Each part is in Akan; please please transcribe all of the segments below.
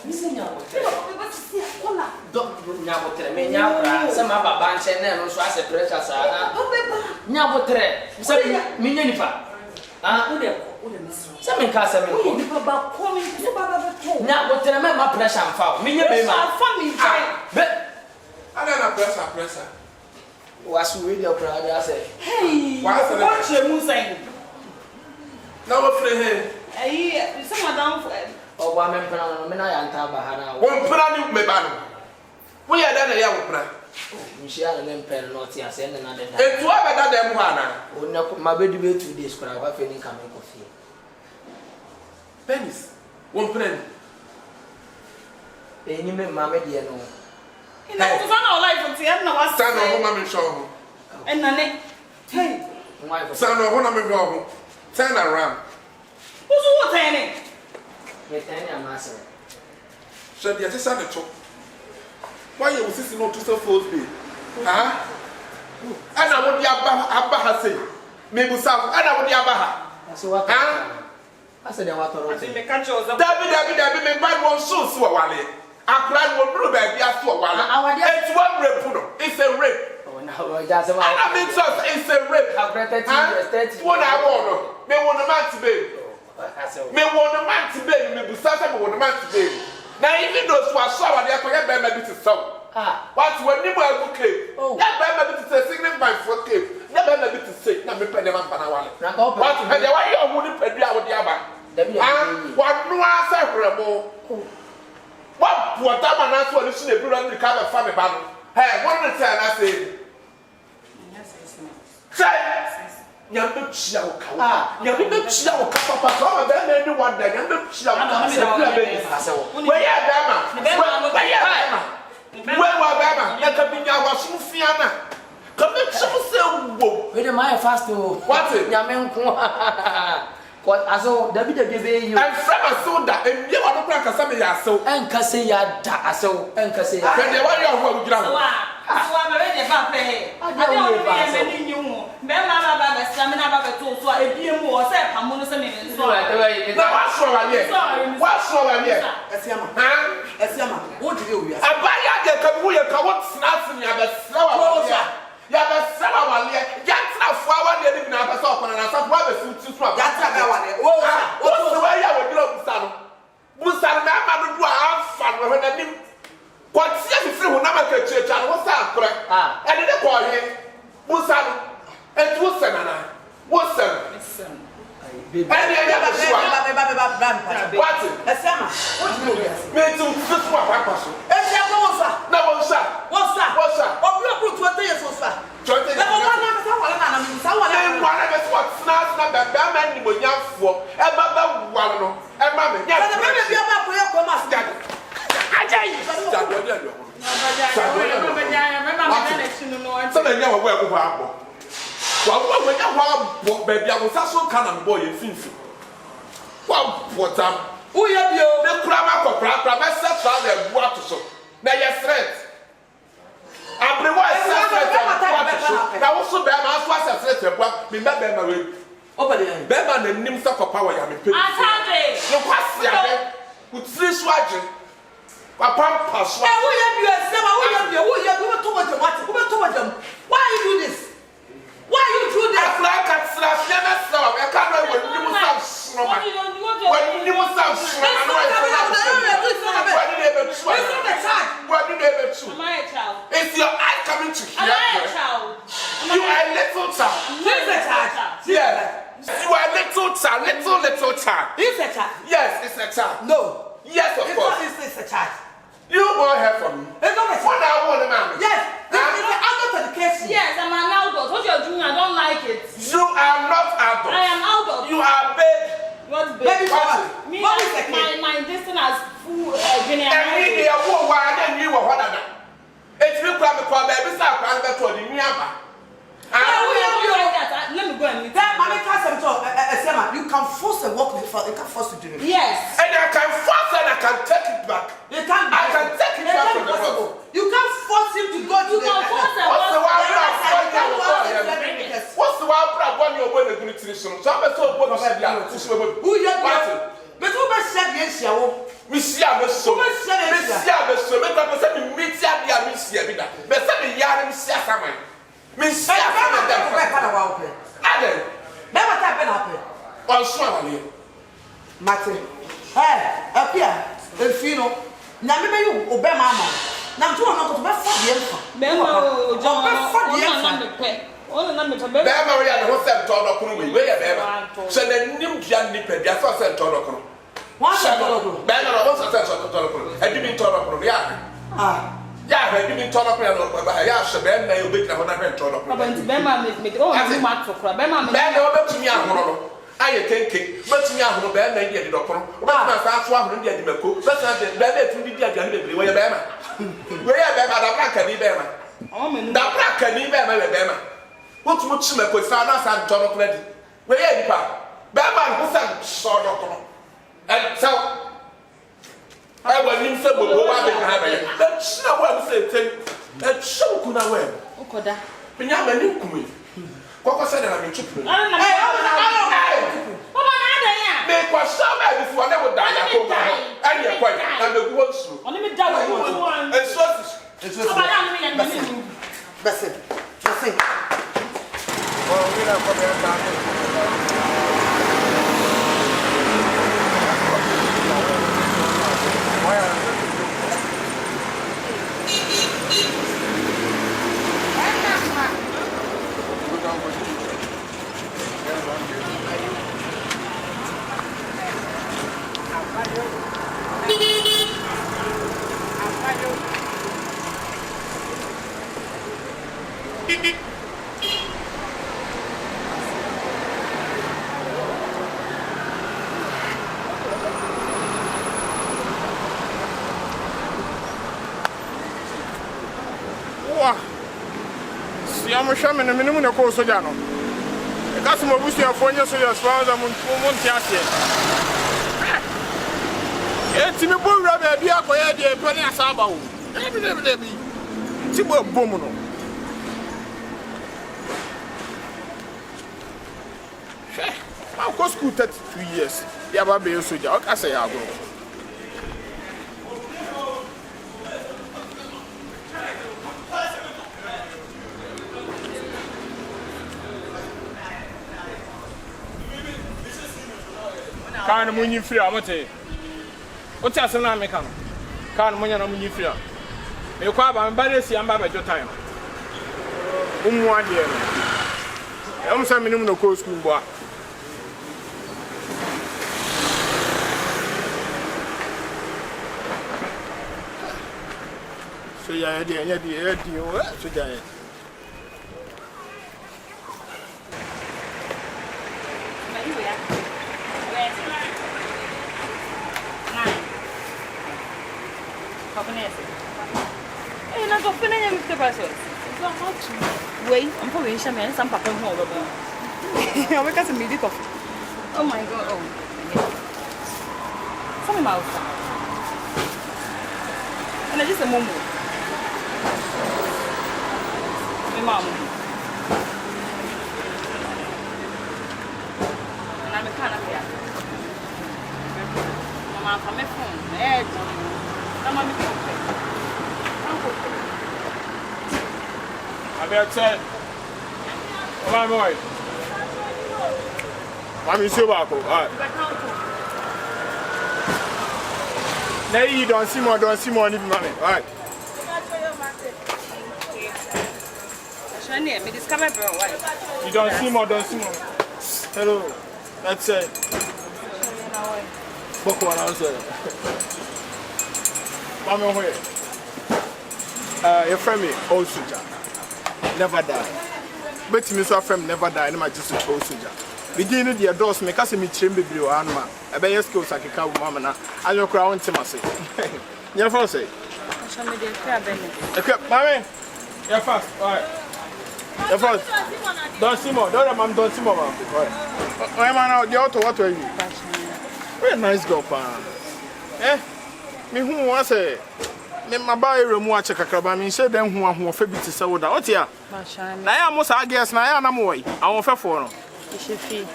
Missing Yabotre. Don't Yabotre, me Yabra, some of our bands and then also as a precious Yabotre, some Minipa. Some in Casa, now what tell me my pressure and foul. Me, but I don't pressure. Was with your brother? I say, hey, what's your musing? No, afraid. Someone down for it. Oh, one man, and Tabahana. One plan, me ban. We are done a young plan. Michelle and Empire, not here, send another. And to have another one, would not my baby to describe what feeling coming of you. Bernice, one plan. Any mamma, dear, no. In the life of the end of us, son of woman, show. And Nene, hey, son of woman, go. Turn around. Who's what, Annie? Tanya, master. Shall you just send a chop? Why you sitting on to so full speed? Huh? And I would Abaha say, maybe some, and I would Abaha. So what? I said, I want to make a choice. David, may buy one shoe, so while I cried one blue baby after a while. It's one rape. It's a rape. Oh, no, that's about I mean, it's a rape. I've read 30 one I want. May want a man to be. May want a man to be, maybe something want a man to be. Now, even those who are sorry, they are going to get baby to sell. What's when you are okay? That baby to say, signify for cave. That baby to say, not be penny man for a while. What? And the way you wouldn't pay the other. What no answer for a more. What time and answer when you see the blue and the cover family battle? Hey, one of the time I say, say. Yambe chia okawa. Yambe chia okawa. Papa, come and then anyone that yambe chia okawa. Where ya Bama? Where ya Bama? Where wa Bama? Ya kabinya wa sufiana. Kabe chuse wo. We dey my fast o. What? Yame nko. What aso David gebe you. And from asoda, and you want to crack some ya so. And kase ya da aso. And kase ya. When they want you ho gira. So I'm ready for pay. I don't know you. Bema baba stamina baba to so e biem wo say pamono se me so. What's wrong here? What's wrong here? Esiama. Esiama. What did you hear? Abaya de kabu ye ka what snap me abesra wa. Ya besra wa le. Ya tra fo wa de na abesa okona na sa wa be futu so. Ya tra ga wa de. What so wa ya we dro busa no. Busa na ma do do afa no na nim. What's your free when I'm a church and what's that? And then call him Busan and Wusanana. Wusan. And what? A summer. What do you do? Me too. This one, Papa. And no, what's that? What's that? What's that? Oh, you put 20 years old. 20 years old. Someone else was snapped up that Batman would young for a Baba Wano. And Mamma, yes, the baby about Kumasi. So they never wear over apple. Well, when you want baby, I was also kind of boy in Finfu. Well, what time? Who you the Prama for Prama set on the water so. Now, yes, threat. I'm the one set. I also bear my was a threat. What me not bear my way. Over the Bema and Nimsa for power. I'm a pig. You pass the with 3 swaging. Papa, pass. Why you do this? Why you do this? I can't know when you must have when you must have it's your eye coming to here. You are a little child. Yes. You are a little child, little child. It's a child. Yes, it's a child. No. Yes, of course. It's a child. You won't hear from me. It's not a child. I want a man. Yes. This is an adult education. Yes, I'm an adult. What you're doing, I don't like it. You are not adult. I am adult. You are baby. What's baby? Me, my distance has full Guinea. And me, you were what other. It's real crime because baby start crying back to the Myanmar. Let me go and meet you can force a work before you can force to do it. Yes. And I can force and I can take it back. You can't. I can take it back from the house. You can't force him to go to the house. What's the one you're going to do to this? So I'm told what I said. Who you are? But who must say yes, you we see our so much. Mate. Apia, Elfino. Nyame you obey mama. Na mtu wana kutuba fadi emfa. Bema o John. Ona na me tabe. Bema we ya no se ntodo kono we ya bema. Se na nim dia nipa bia so se ntodo kono. Wa se ntodo kono. Bema no so se ntodo kono. Edi mi ntodo kono ya. Ya edi mi ntodo kono no ba ya se bema yo be kira ho na hwe ntodo kono. Baba nti bema me o ni ma to kra. Bema me. Bema o betumi ahoro no. Aye kenke betumi ahoro bema ndi edi dokono. Betumi fa aso ahoro ndi edi mako. Betumi de bema etu ndi adi adi bebre we ya bema. We ya bema da branka ni bema. Da branka ni bema we bema. What much smoke with Sana and John Credit? Where are you? Batman who said, sort of. And so I was in some of the that's not what I said. That's so good. I went. Okoda. When you're a new queen. What said I'm in children? I don't know. Make was somebody before I would die. And you're quite and the words. Only me down. And so it's that's it. That's it. Well, we don't come here back. I'm shaman and minimum of course. Sojano. The customer was here for years as far as I'm on Montiasi. It's in a bull rabbit, be up by the penny as about. Tibo Bomono. Of course, school 32 years. Yababe Soja, I say, I go. Can money free, I'm saying. What's your son? I'm making. Can money free? You can't buy this. I'm about your time. 1 year. I'm saying, no course, school. So, yeah, so, yeah. Hey, not open any of the persons. Wait, I'm probably shaman, some papa home. I wake up immediately. Oh my god, oh. Some mouth. And I just a moment. My mom. And I'm a kind of here. Mama, from my phone. I better my boy. I'm so back. Now you don't see more, money. All right. You don't see more, Hello. That's it. Book one answer. Mama, where? Your friend, old soldier, never die. But me so friend never die. No, just old soldier. Beginning the doors make us me trim baby or anima. I bet your skills like a cow, mamma. I look around to myself. Your first say. I shall make a Bernice. Okay, mammy. You're fast. All right. You're fast. Don't see more. Don't see more. All right. I'm out the auto. What are you? Very nice girl, pa. Eh? Me who was a me my buy room watch a crab. Me said them who are fabulous. So that what here? I am most I guess. I am away. I want for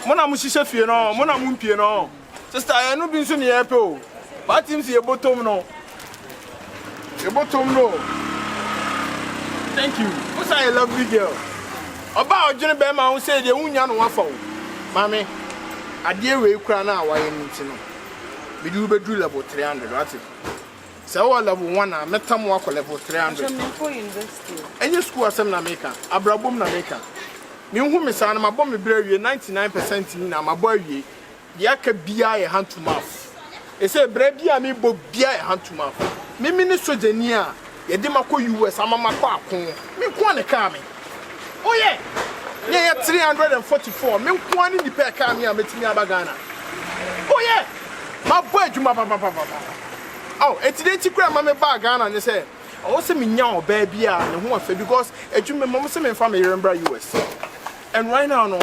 Mona Mushifi, you know, Mona Mumpi, you know. Sister, I know been so near Apple. But him see a bottom no. A bottom no. Thank you. What's a lovely girl? About Johnny Bema who said the union one for Mammy. I dear way crown now. Why you need to know? me do be do level 300 right so what level 1 na metam wa level 300 me for university any school asem na make abrabom na make me hu me sa na mabɔ me bra wie 99% ni na mabɔ awie dia ka bia ye hand to mouth e say bra bia me bɔ bia ye hand to mouth me ni sojani a ye de makɔ US amama kɔ akon me ko ne ka me oh yeah yeah 344 me ko ani ni pe ka me a metimi abagana oh yeah my boy juma papa oh etidenti kura ma me ba Ghana ne say oh say me nya oba bia ne ho afa because adwuma mom say me fa me remember US and right now no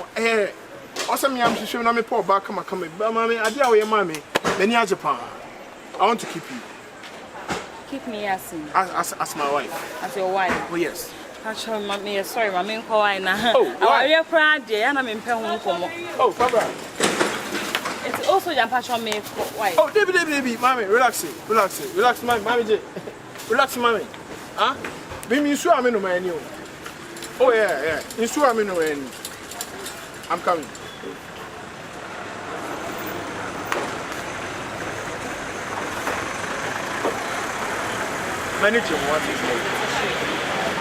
also me am hwehwe na me pour back come mama ade a we mama many Japan I want to keep you as my wife as your wife oh yes actually mama sorry mama ko why na why are proud there na me mpe ho nkomo oh papa it's also your passion me why oh baby mommy relax mommy J relax mommy huh me su am no man you oh yeah you su am no man I'm coming manager what is it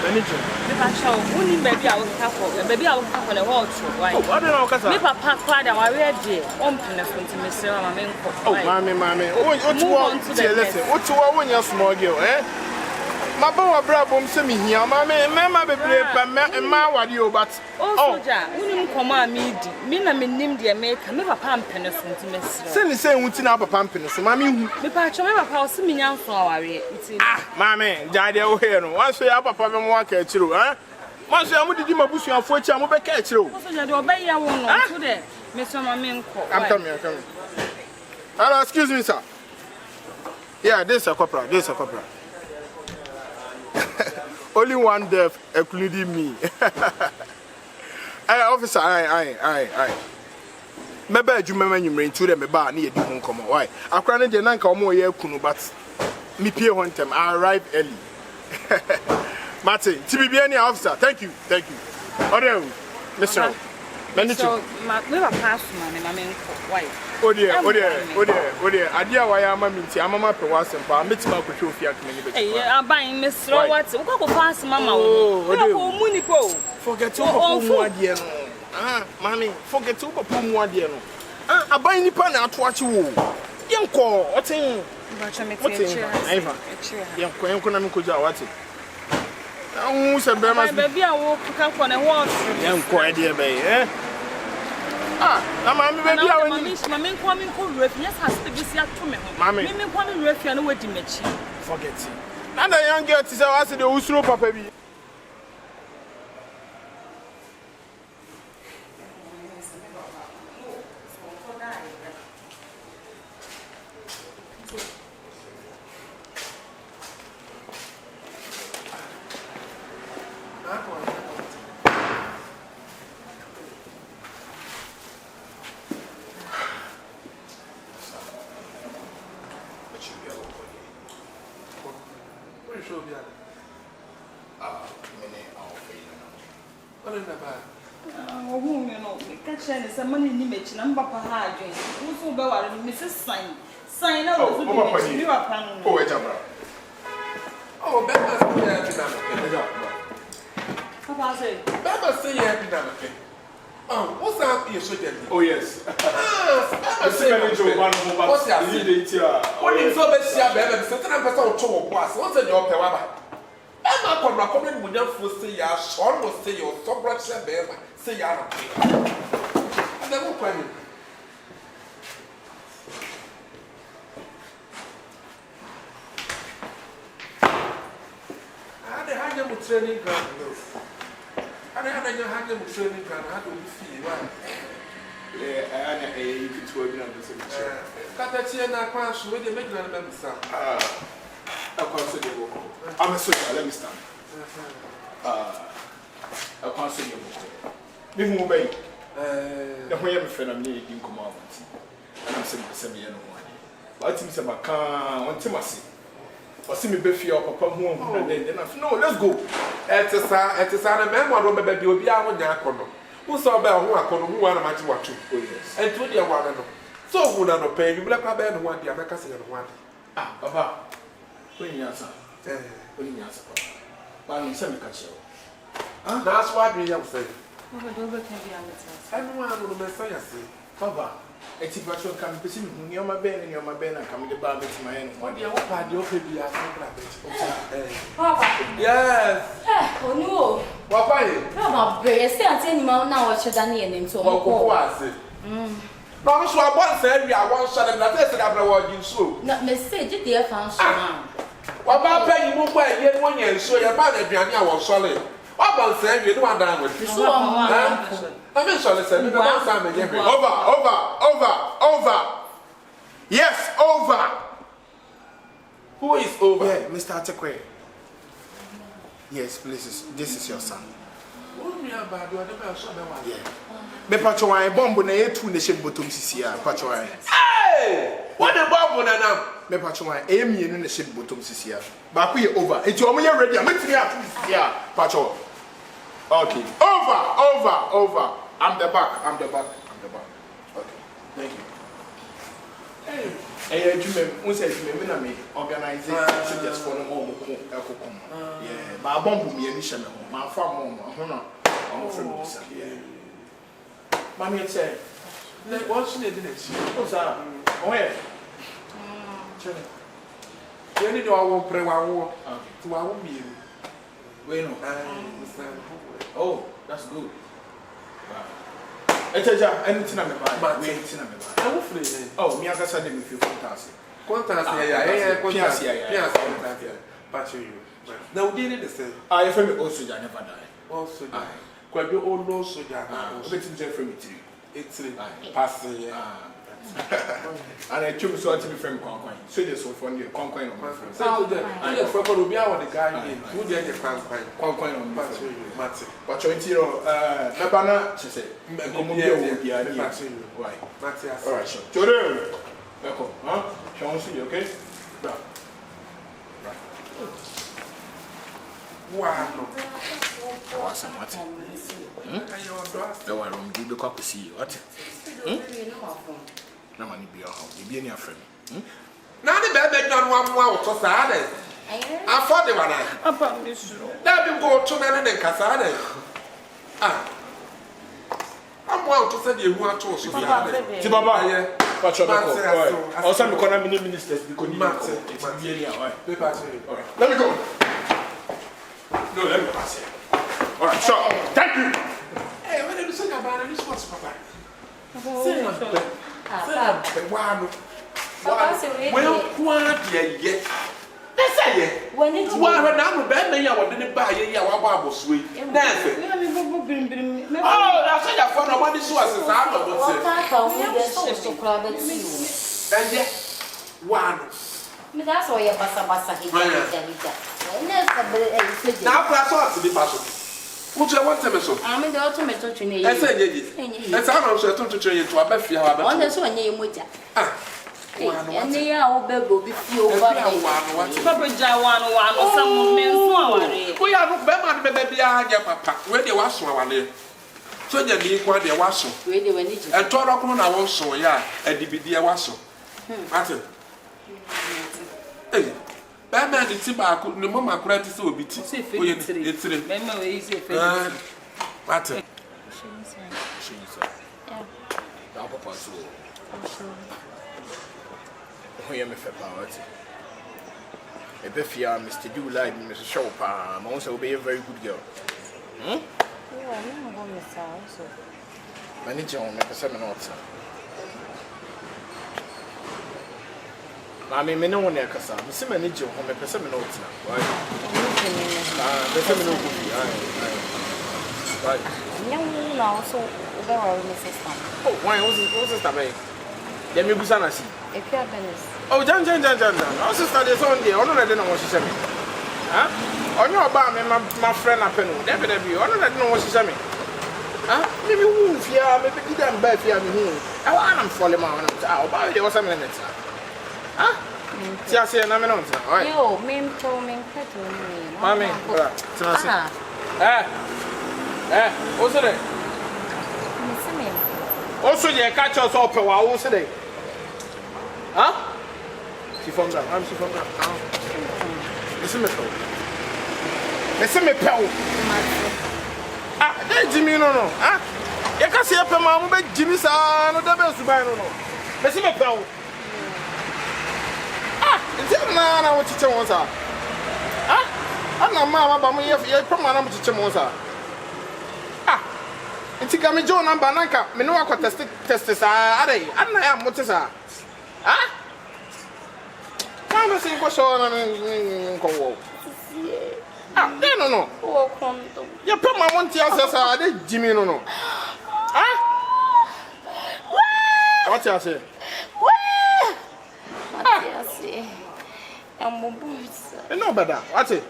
manager me passion woni baby a wo ka for na wo tro why oh I don't know kasa me papa kwada wa we dey on pene fonti me se mama me nko oh mommy oh listen what wonya small girl my boy brabom se me hia mama bebre pa ma wade o but oh ja woni nkomo a me di me na me nim de make me papa mpene fonti me se se ni se nwuti na papa mpene so mama hu me pa cho me papa o se me nyanso aware iti mama jade o he no wan so ya papa me mo aka akiro wan so ya mo didi mabusuafo achi am be ka akiro so jade obey ya wo no so de me so mama nko I'm coming hello excuse me sir yeah this is a corporal only one deaf including me hey officer I meba adwuma manyumre ntu de meba na yedi ho nkomo why akra ne de na nka omo ye kunu but me pie ho ntem I arrive early Martin tibibia ni officer thank you order Mr. Manager so we were pass man mama nko why oh dear adia wa ya mama nti amama pe wa sempa metima akotwe ofia kene ni be aban mesro what we go pass mama wo ko muni po forget to mu adie no mami forget to mu adie no aban nipa na ato achi wo yenko otin ba cha me tie aiva yenko na me koja wati se be mas baby a wo ka ko na wo yenko adie be na mami baby a woni mami nko Reep yes has to be see ato me ho mami nko mi Reep na wadi machi forget it na the young girl tise wa se de usuro papa bi Keshey se mani ni mechi na mbapa ha adwen wo be ware me se sign na wo so bi wa pan no oh ejabra oh bema say ya bi na me papa say bema say ya bi na me what's that you so get oh yes I say manager one mo ba what's that you dey tia when you so be sia bema say tana person wo cho wo boss what's the ope wa ba bema ko na ko me munya fo say ya so no say you so bra say bema say ya na never quite. I had them with training ground. I had them with training ground. I don't feel yeah, I you could tell me on the same chair. Katachi and I can't show you the make them remember some. I'm a soldier, let me stand. I can't say you. Me move away. The way I'm friend, I'm needing to come out. And I'm saying, Sammy, no money. But I'm saying, I can't want to see. Or see me be your papa home. And then no, let's go. It's a memoir, baby, you'll be out on your corner. Who saw about who are called who are a match watching? Oh, yes. And to the one. So who na no pay you black about no one, the America say no one. Ah, papa. When you answer. When you answer. But I'm saying catch you. That's what we have said. Over can be amateur. Everyone will be saying, Papa, it's a virtual campus. You're my bed and you're my bed. I'm coming to bar to my end. what do you want? You could be a Papa. Yes. Oh no. What are you? Papa, I say I tell you now what you done here and so on. No, so I want to say we are one shot and I said I'm not you so. Not message it there function. What about paying you where you want you so your man and Biania was solid? What about saying you don't want down with you? So I mean, so listen, over. Yes, over. Who is over? Yeah, Mr. Atekwe. Yes, please. This is your son. Yeah. Me patrol bomb na e tu ne she bottom sisi a patrol. Hey! What the bomb na now? Me patrol e mienu ne she bottom sisi a. Ba ku ye over. Enti omo ye ready. Metini atu sisi a patrol. Okay. Over. I'm the back. Okay. Thank you. Hey, you say me na me organize just for no more ekokom. Yeah, ba bomb me ani she me ho. Ma fa mo ho no. I'm from this. Yeah. Mommy say, What's the name? what's up? Oh, yeah. You need to walk pray one to our meal. Wait, no. Oh, that's good. Anything I'm about. Anything I'm about. Hopefully. Oh, me as I said, if you fantastic. Now, did the same. I feel also I never die. Also, quite you all know so that from it. it's passing. And I choose so to be from Concoin. So just so for the Concoin on my friend. So, I just forgot to be our guy who did the Concoin on Matty. But your interior, Nabana, she said, why? Matthias. All right, sure. Jordan, welcome. Huh? Shall see you, okay? Wow. What's up, what? No, I don't do the cock to see you. What? No money be your house. You be in your friend. Now the baby done 1 more to Saturday. I thought they were not. I promise you. Let them go to NENE and Casade. I'm well to send you one to Saturday. Tibaba, what's your back? Also, economy ministers because you let me go. No, let me pass it. All right, so thank you. Hey, when you say about this, what's Papa? Well, what yet? That's it. When it's one now, bad man, I didn't buy a Bible sweet. That's it. Oh, that's what I found about this was out of it. And yet, one. That's why you're bassa. Now, class to be possible. Which I want to so. I'm in the ultimate to me. I said, yes, I'm also to train to a best. On this one, you would. And they are all be few. Papa Jawan, or some men. We are not baby, papa, where they was one day. So you need what they was so. Really, when it and told up on our so, yeah, and the BD was so. Martin. Hey. Batman, it's about the moment credit so be it's 3. Remember, easy. Martin. Who am I for power? A befia, Mr. Do like Mr. Shopper, I'm also be a very good girl. Yeah, I'm going to say. Manager on a 7 or I mean, no one there, because I'm a manager on a persimmon notes now. Right? Right. Young now, so there are Mrs. Oh, why was it that way? Let me be Sanasi. If you have Bernice. Oh, Jan. I also started on the honor. I didn't know what she said. Huh? On your bar, my friend up and definitely. I don't know what she said. Huh? Maybe who fear, maybe you don't buy fear me. I want them falling out. I'll buy you some minutes. Huh? Just say, I'm not. Yo, Mim told me, Mammy, what's it? Also, you catch us up a while today. Huh? Shifo nga. I'm Shifo nga. Listen me pal. Listen me pal. Ah, dey Jimmy no. Ah? You can see up ma mo be Jimmy sa no da be suban no. Listen me pal. Ah, it's na what you want sa. Ah? Ana mama ba mo ye pema na mo chiche mo sa. Ah. Nti ka me jo number nanka me no akọ test sa adai. Ana ya mo tesa. Ah? Kama sin ko so na ko wo. Ah, no. Oh, kondo. Ya pema mo ntia sa adai Jimmy no. Ah? What you say? What you say? I'm a boss. No better. What it?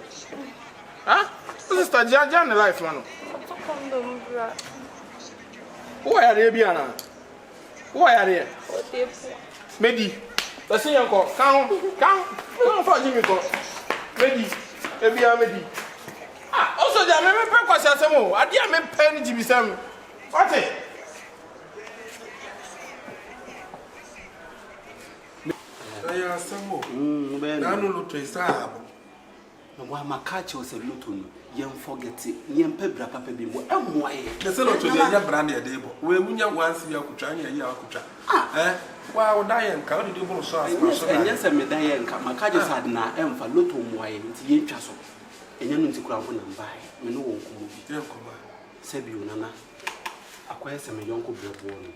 Huh? This is the Jan life, man. Who are they, Biana? Who are they? Medi. Let's see, Uncle. Count for Jimmy. Medi. Medi. Ah, also, there may be questions. I didn't make penny Jimmy Sam. What it? I am some more. I don't trace. Wa makachi o se lotonu yem forget yem pebra papa bi mo amoye the selo to the nya brand e dey bo we munya once ya kutwa nya ya kutwa wa o da yen ka o dey bo so as so enya se me da yen ka makachi sad na emfa loto moye nti ye twa so enya no nti kura fo na mbae me no won komo bi ye komo se bi onana akoye se me yonko brebo no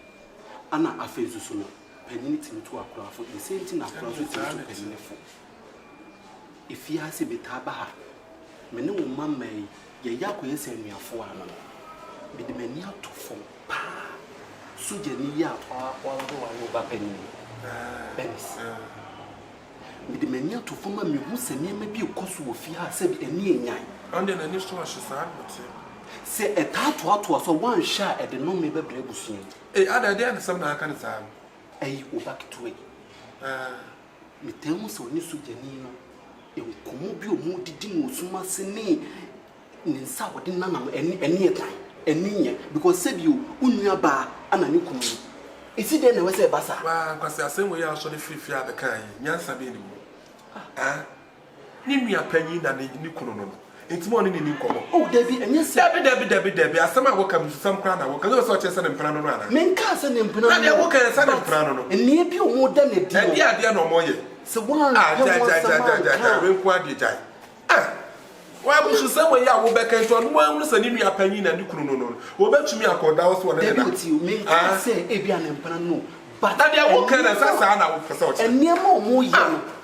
ana afezu so no panini timitu akura fo the same thing akura so timitu panini fo if you have a tabaha, many woman may ye yakoye send me a four anno. Be the many out to form. Sujania or Bernice. Bernice. Be the many out to form a me who send me maybe a cost of fear, said a near under the initial she said, say a tattoo was a one shot at the no maybe brebusin. A other day, some I can say, a back to it. Me tell me so, Sujanino. Komo bi o mu didi mo suma sene nsa wodi nanam eni etan eni because sabi o unua ba ana ne komo isi de na we say basa wa kwase asem we ya so de fifi abeka yi nyansa be ni mu ni nua panyi na ni kunu no enti mo ni komo oh debi enye se debi asem a wo kam sam kra na wo kan so che se ne mpana no ana men ka se ne mpana na de wo kan se ne mpana no eni bi o mu da na di edi ade no mo ye se one we kwa di jai wa bu so se we ya wo be kan to no mo se ni nua panyi na ni kunu no wo betumi akoda wo so ne na debi men ka se e bi an mpana no but na de wo kan sa na wo fesa o che eni mo mo ye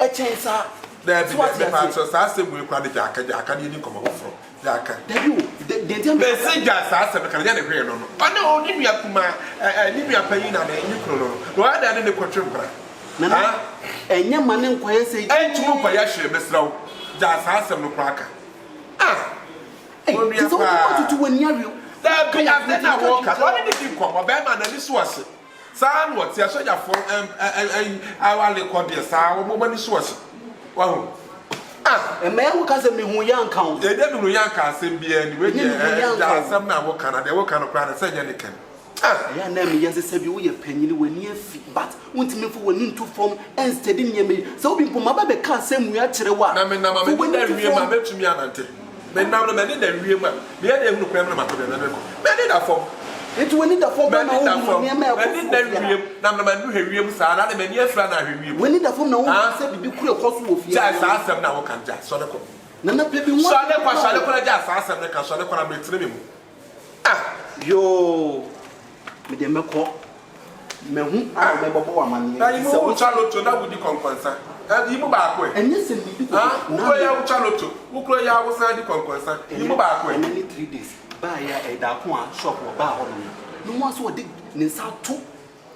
e chen sa debi pa so sa se we kwa di aka ni komo fro aka debi de be se ja sa se be kan ya ne hwe no no ona o ni nua kuma ni nua panyi na ni kunu no no ada ne kwatwe mpra na enye mane nkoye se entumu kwa ya hwe besrawo ja sa asem no kwaka o nua kwa tutu wani ario da bi ya na wo ka woni ni di kwa be ma na ni so ase sa no ti asoja fo awale ko de sa wo mo ni so ase wa ho me wo ka se me hu yanka o de de no yanka asem bia ni we ja asem na wo kana de wo kana kwa na se nya ni kan ya na me yase sabi wo ye panyini wani afi but wontime fo wani nto form instead ni me so obi mpo maba be ka asem ya kire wa na me na ma me da wie ma betumi anante me na no me da wie ma me ya da hu kwa me na ma ko de na ko me da form it wani da form na wo ni ma ko me da wie na ma nu he wie mu sa na me ni afra na he wie wani da form na wo se bibi kure koso wo fi ja sa asem na wo kan ja so de ko na pebi wo so de kwa ja sa asem na kan so de kwa na me tire me mu yo me de meko me hu a me bobo wa mane na yimu wo chaloto na wudi konkonsa yimu ba ko enye se bibi ko na ya wo chaloto wo kro ya wo sa di konkonsa yimu ba ko enye 3 days ba ya e da ko a shop wo ba ho no mo so de ni nsa to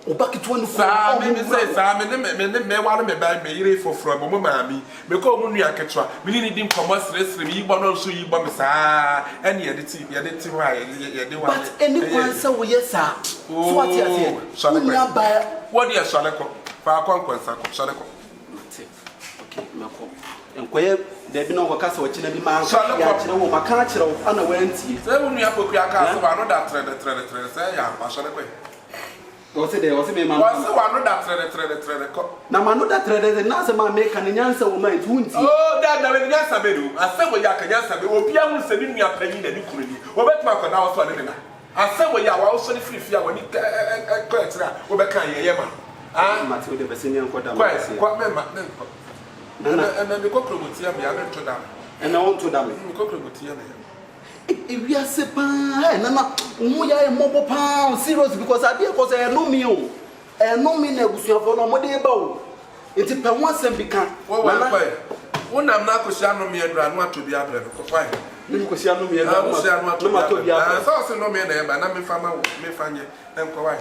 obakito no sa me say sa me wa no me ba me yire foforo mo maami me ko mu nua ketwa me ni di nkomo sresre me yibo no so yibo me sa ene ye de ti wa ye de wa but any kwansa wo yesa so what you say unya ba what you so le ko fa konkonsa ko so le ko okay me ko enkoye da bi no ko kasa wo kina bi ma ya kire wo maka kire wo ana wantie say wo nua poku aka so ba no da tre say ya pa so le ko What's it? What's it? What's the one that thread? Now, man, that thread is not a man make an answer woman. Oh, that never answer me. I said, well, I can answer me. Or Pia sending me a penny and you couldn't. Or bet my can also another. I said, well, you are also free fear when you quite over can you, ah, Matilda Bessinian, what member. And then the cockroach would see me, I went to them. And I want to damn The cockroach would see me. If we are sipping, and we are mobile pound serious because I did because I know me. And no me never see for no more about it. It's a once and become when I'm not Cosiano me and want to be able to find. Cosiano me and I was not to be a no man, and I'm a farmer, may find you, and Kawai.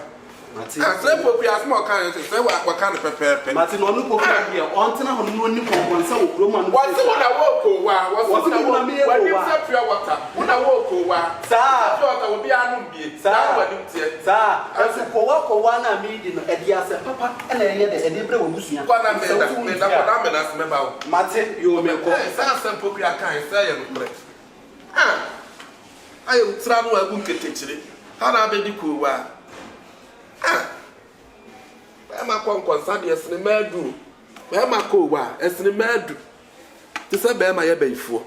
I said, we are small kind of say what kind of prepare. Martin, on the here, on one so Roman. What's the one I walk over? What's the one I walk over? When I walk over, sir, I will be unbe, sir, as a co-walk one I mean in Edias, Papa, and I hear the Edinburgh Lucian. What I made up member. Martin, you may go, some popular kind, say, I am travel a good kitchen. How are they cool? I'm a concern, yes, in the mad. Where my co wa, as in the mad. This is a bear my before.